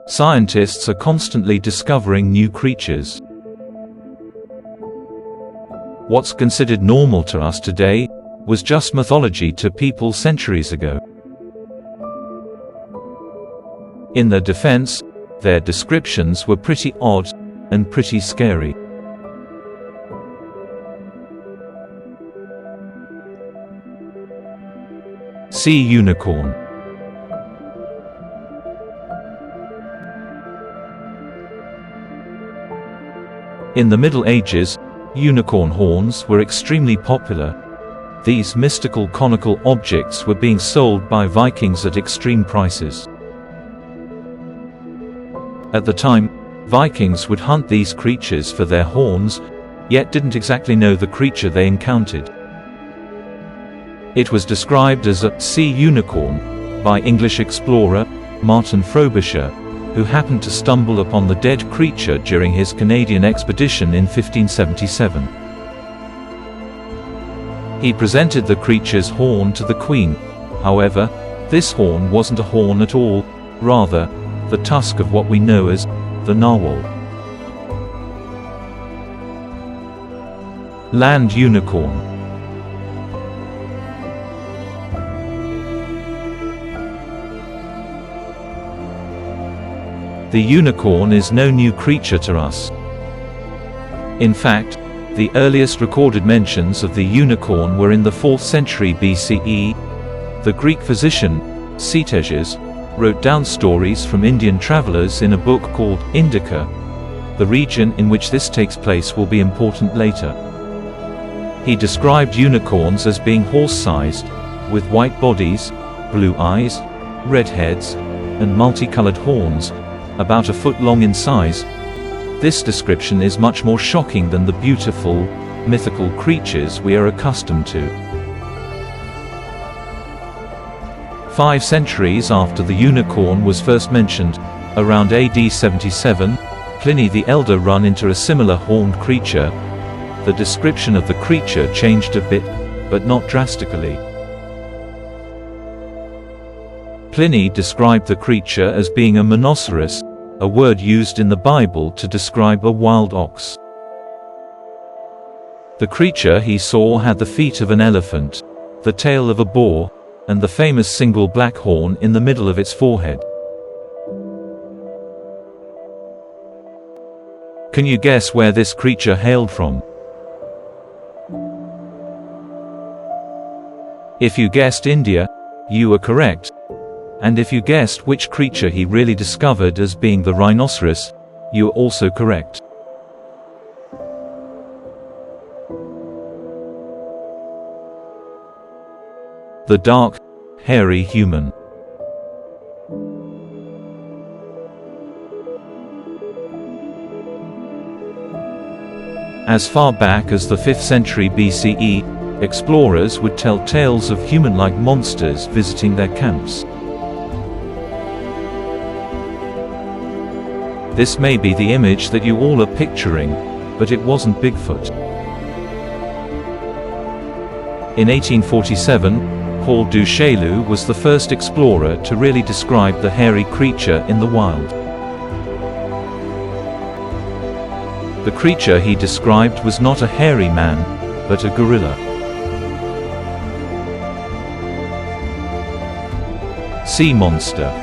Scientists are constantly discovering new creatures. What's considered normal to us today was just mythology to people centuries ago. In their defense, their descriptions were pretty odd and pretty scary. Sea unicorn. In the Middle Ages, unicorn horns were extremely popular. These mystical conical objects were being sold by Vikings at extreme prices. At the time, Vikings would hunt these creatures for their horns, yet didn't exactly know the creature they encountered. It was described as a sea unicorn by English explorer Martin Frobisher, who happened to stumble upon the dead creature during his Canadian expedition in 1577. He presented the creature's horn to the Queen. However, this horn wasn't a horn at all, rather, the tusk of what we know as the narwhal. Land unicorn. The unicorn is no new creature to us. In fact, the earliest recorded mentions of the unicorn were in the 4th century BCE. The Greek physician, Ctesias, wrote down stories from Indian travelers in a book called Indica. The region in which this takes place will be important later. He described unicorns as being horse-sized, with white bodies, blue eyes, red heads, and multicolored horns, about a foot long in size. This description is much more shocking than the beautiful, mythical creatures we are accustomed to. 5 centuries after the unicorn was first mentioned, around AD 77, Pliny the Elder ran into a similar horned creature. The description of the creature changed a bit, but not drastically. Pliny described the creature as being a monoceros, a word used in the Bible to describe a wild ox. The creature he saw had the feet of an elephant, the tail of a boar, and the famous single black horn in the middle of its forehead. Can you guess where this creature hailed from? If you guessed India, you were correct. And if you guessed which creature he really discovered as being the rhinoceros, you were also correct. The dark, hairy human. As far back as the 5th century BCE, explorers would tell tales of human-like monsters visiting their camps. This may be the image that you all are picturing, but it wasn't Bigfoot. In 1847, Paul du Chaillu was the first explorer to really describe the hairy creature in the wild. The creature he described was not a hairy man, but a gorilla. Sea monster.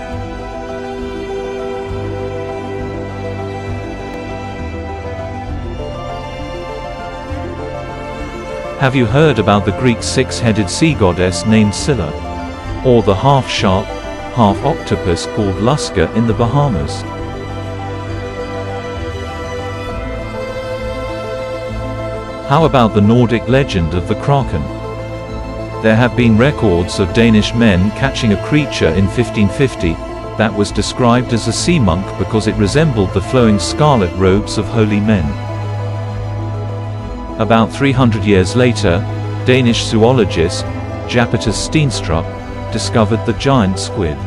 Have you heard about the Greek six-headed sea goddess named Scylla? Or the half-shark, half-octopus called Lusca in the Bahamas? How about the Nordic legend of the Kraken? There have been records of Danish men catching a creature in 1550 that was described as a sea monk because it resembled the flowing scarlet robes of holy men. About 300 years later, Danish zoologist Japetus Steenstrup discovered the giant squid.